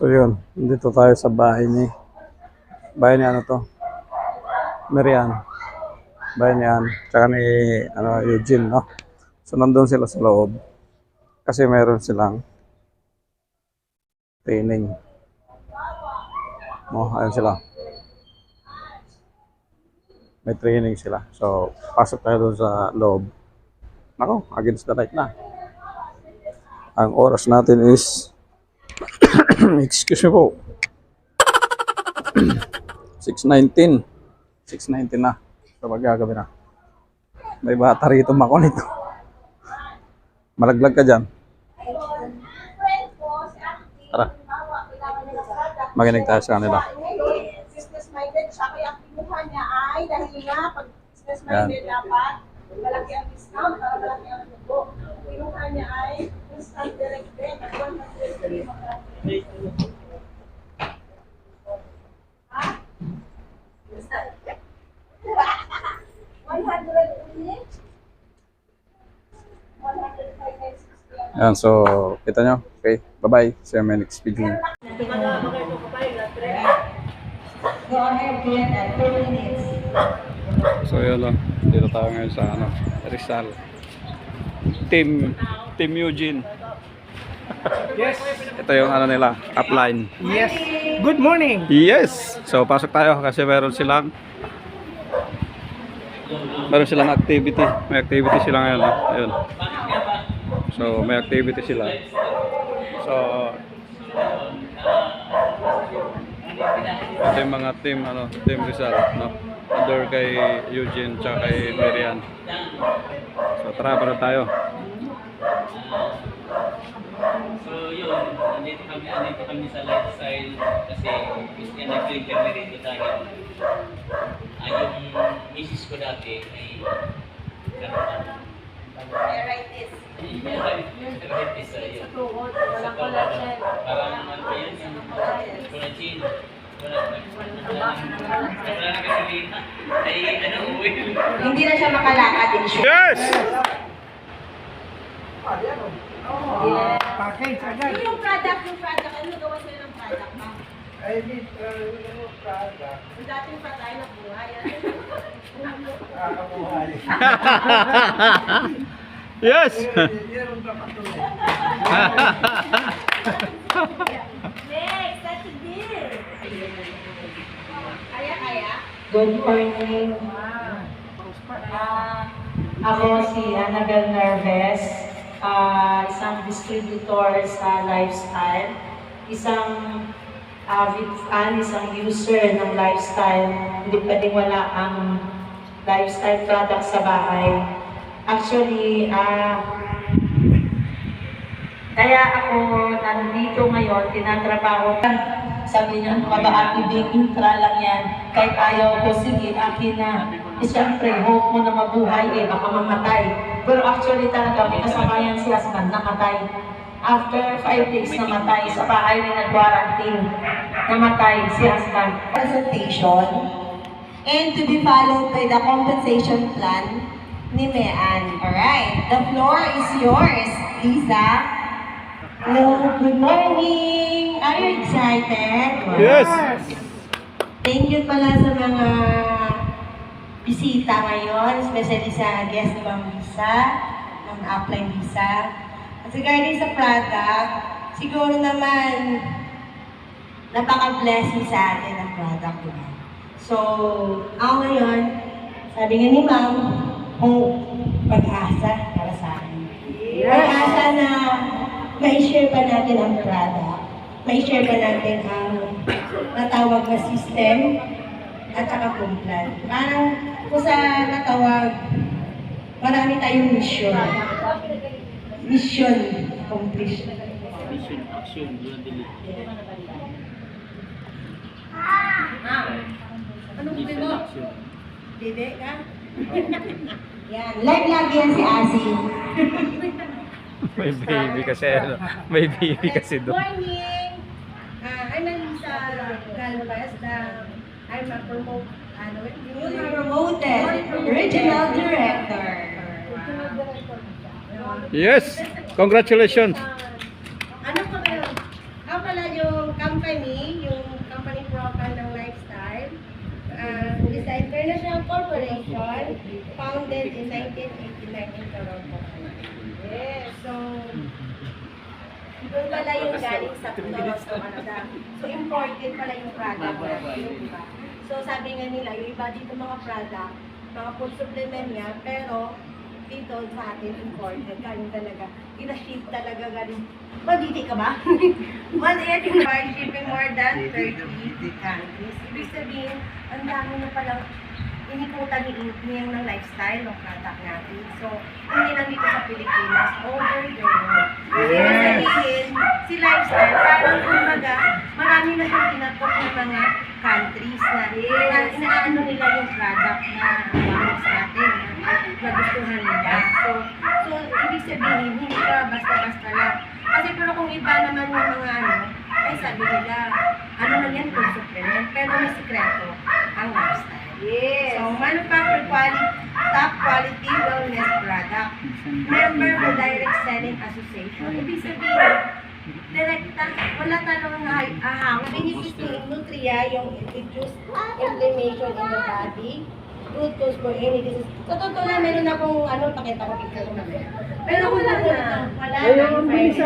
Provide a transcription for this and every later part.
So yun, dito tayo sa bahay ni ano to? Marian. Bahay ni Ann. Tsaka ni Eugene, no? So nandun sila sa loob. Kasi meron silang training. No, ayun sila. May training sila. So pasok tayo doon sa loob. Nako, against the light na. Ang oras natin is excuse me po. 6:19. 6:19 na. So magagabi na. May bata rito mako nito. Malaglag ka dyan. Tara. Makinig tayo sa kanila. Business-minded siya. Kaya ang kinuha niya ay dahil nga pag business-minded dapat malaki ang discount para malaki ang tubo. Kinuha niya ay instant direct bet at 103 ha? 100 Ayan, so kita nyo. Okay, bye-bye. See you in my next video. Go ahead, Glenn, at 2 minutes. So yun lang. Dito tayo ngayon sa Rizal. Team Eugene. Yes. Ito yung nila, upline. Yes. Good morning. Yes. So pasok tayo kasi meron silang activity. May activity sila ngayon. Ayun. So may activity sila. So ito yung mga team Rizal, no? Under kay Eugene tsaka kay Marian. So tara, para tayo. So yun, nandito kami sa lifestyle kasi nag-interview rito dahil yung misis ko dati ay Arthritis. arthritis yun. Walang collagen. Parang ano pa yan, collagen. Wala na kasi ay uwi. Hindi na siya makalakad din siya. Yes! Package agad. Yung product, ano gawa sila ng product, ma'am? Ay, product. Yung dating patay na buhay. Kakabuhay. Yes! Meron ka patuloy. Next, that's a deal. Kaya? Good morning. Ako si Anagal Narvez, isang distributor sa lifestyle, isang avid fan, isang user ng lifestyle. Hindi pwedeng wala ang lifestyle product sa bahay. Actually, kaya ako nandito ngayon, tinatrabaho. Sabi niya, ano ka ba Ate Bing, intra lang yan. Kahit ayaw ko, sige, akin na. Siyempre, hope mo na mabuhay baka mamatay. Pero actually talaga, may kasabayan si husband, namatay. After 5 days namatay, sa bahay na nag-quarantine, namatay si husband. Presentation and to be followed by the compensation plan ni Mean. Alright, the floor is yours, Lisa. Hello, good morning! Are you excited? Yes! Thank you pala sa mga bisita ngayon, especially sa guest ni Ma'am Lisa, ng upline Lisa. At regarding sa product, siguro naman napaka-blessing sa atin ang product nila. So, ako ngayon, sabi nga ni Ma'am, pag-asa para sa akin. Pag-asa na mai-share pa natin ang product, mai-share pa natin ang natawag na system at saka plan. Parang kung sa natawag, marami tayong mission. Mission accomplished. Mission, action, yun din. Anong gusto mo? Dede ka? Yan. Live lagi yan si Asi. May baby kasi. May baby kasi Good doon. morning! I'm Alisa Galvez. I'm a promoted regional director. Yes! Congratulations! Ano pa kayo? Ako pala yung company, yung company profile ng lifestyle, is an international corporation founded in 1989 in Toronto. Yes. So, doon pala yung galing sa Toronto, Canada. So, imported pala yung product natin, di ba? So, sabi nga nila, yung iba dito mga product, mga food supplement niya, pero dito sa atin imported. Galing talaga. Ina-ship talaga galing. Banditi ka ba? One year by shipping more than 30 countries. Ibig sabihin, ang dami na palang inikutan ni ng lifestyle ng product natin. So, hindi lang dito sa Pilipinas, over the world. Ibig sabihin, si lifestyle, parang kumbaga, marami na siyang tinatok ng mga countries na inaano nila yung product na sa atin, na gustuhan nila. So, ibig sabihin, hindi ka basta-basta lang. Kasi pero kung iba naman yung mga ay sabi nila, ano lang yan, food supplement, pero may sikreto ang lifestyle. Yes. So, manufactured quality, top quality wellness product. Member of the Direct Selling Association. Ibig sabihin, direkta, wala tanong na ahang. Benefits ng Nutria, yung reduced inflammation in the body, good cause for any disease. So, totoo na, meron akong, pakita ko picture ko mamaya. Pero wala na. Wala na. Ang bilis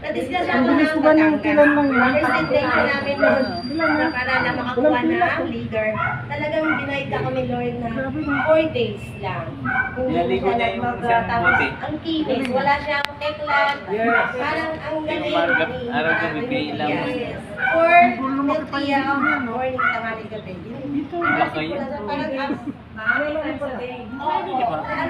Na-discuss Ang ako bilis ng ba ng kilan lang yan? presentation namin noon na para na makakuha ng leader. Talagang denied ako ni Lord na 4 days lang. Kung Nilaligo siya niya yung nagmag- isang tapos bote. ang kinis, wala siyang teklat. Yes. Parang ang galing. Yung araw-gabi kailang. Yes. For Nutria, morning, tanghali, gabi. Iba kayo. Ano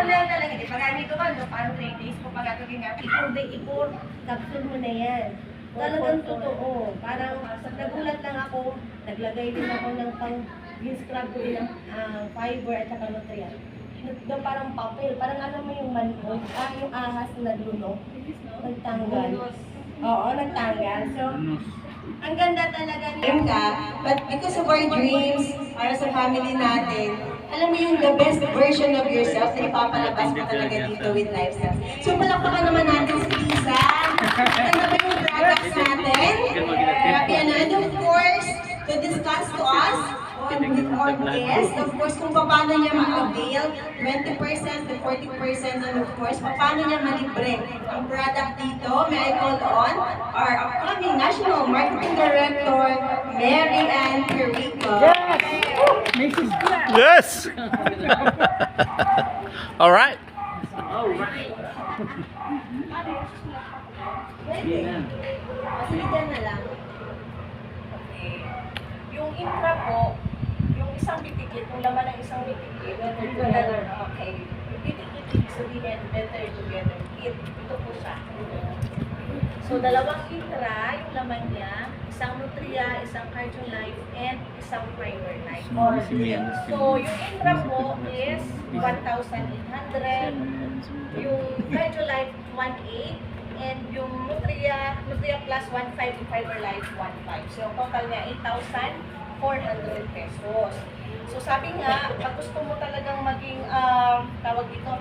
lang talaga, di ba ganito ba, parang 3 days ko pagkatagin nga, ipur, capsule mo na yan. Talagang totoo. Parang nagulat lang ako, naglagay din ako ng pang-scrub ko din ng fiber at saka nutria. Yung parang papel, parang alam mo yung manhog, yung ahas na naglunok, nagtanggal. Oo, nagtanggal. So, ang ganda talaga niya. But because of our dreams, para sa family natin, alam mo yung the best version of yourself na ipapalabas mo talaga dito with lifestyle. So palakpakan naman natin si Lisa. Ano ba yung products natin? And of course, to discuss to us with our guests, of course, kung paano niya ma-avail 20% to 40% and of course, paano niya malibre ang product dito. May I call on our upcoming National Marketing Director, Mary Ann Perico. Yes! All right. Pwede. Kasi dyan na lang. Okay. Yung intra po, yung isang bitikit, yung laman ng isang bitikit, okay. Yung bitikit, sabihin, better together. Ito po siya. So, dalawang intra, yung laman niya, isang Nutria, isang Cardio Life, and isang Fiber Life. So, yung intra po is 1,800, yung Cardio Life 1,800, and yung Nutria Plus 1,500, yung Fiber Life 1,500. So, total niya 8,400 pesos. So, sabi nga, pag gusto mo talagang maging, tawag dito,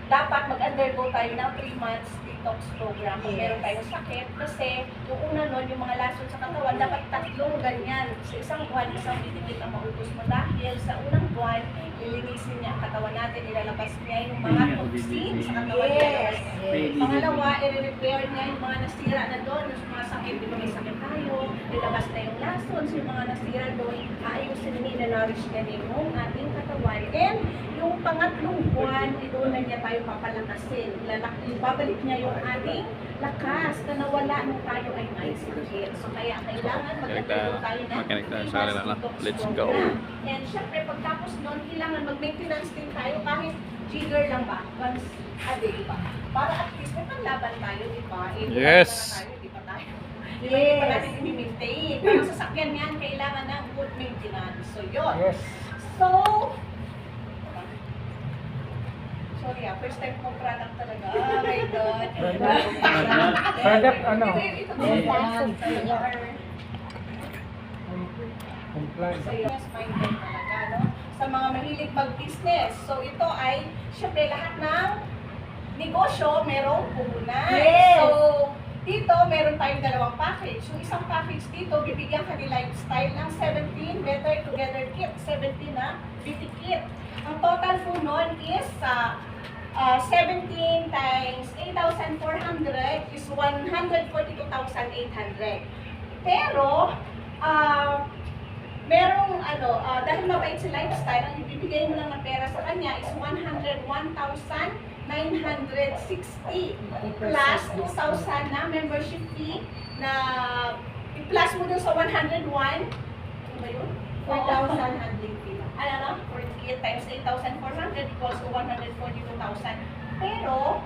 dapat mag-undergo tayo ng 3 months detox program kung meron tayong sakit. Kasi yung una nun, yung mga lason sa katawan, dapat 3 ganyan. Sa isang buwan, isang bitikit ang maubos mo dahil sa unang buwan, lilinisin niya ang katawan natin, ilalabas niya yung mga toxin sa katawan niya. Pangalawa, i-repair niya yung mga nasira na doon, yung mga sakit, di ba may sakit tayo, ilabas na yung lason, yung mga nasira doon, aayusin niya, na-nourish niya yung ating katawan. And yung pangatlong buwan, doon na niya tayo papalakasin. Babalik niya yung ating lakas na nawala nung tayo ay may sakit. So kaya kailangan mag-undergo tayo ng Let's go. And syempre, pagtapos nun, kailangan mag-maintenance din tayo kahit jigger lang ba? Once a day ba? Para at least may panlaban tayo, di ba? Yes. Di ba tayo? Di ba hindi pa natin i-maintain? Pero sa sakyan yan, kailangan ng good maintenance. So yun. Yes. So, sorry first time kong product talaga. Oh my God. Product ano? Ito Compliant. So, yes, minded talaga, no? Sa mga mahilig mag-business. So, ito ay, syempre, lahat ng negosyo, merong puhunan. Yes. So, Dito, meron tayong dalawang package. Yung isang package dito, bibigyan ka ni lifestyle ng 17 Better Together Kit. 17 na beauty kit. Ang total po nun is 17 times 8,400 is 142,800. Pero, merong dahil mabait si lifestyle, ang ibibigay mo lang na pera sa kanya is 101,960 plus 2,000 na membership fee na i-plus mo dun sa 101, ano ba yun? 4,000 handling fee. Ano na? 48 times 8,400 equals to 142,000. Pero,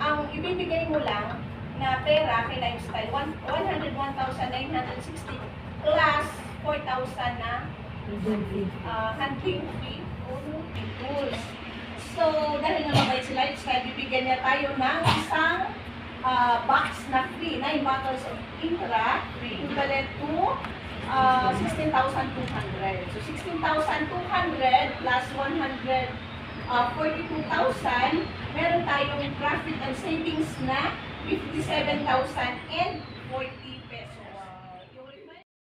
ang ibibigay mo lang na pera kay lifestyle, 101,960 plus 4,000 na handling fee tools. So, dahil nga mabait si lifestyle, bibigyan niya tayo ng isang box na free, 9 bottles of Intra, equivalent to 16,200. So, 16,200 plus 142,000, meron tayong profit and savings na 57,040.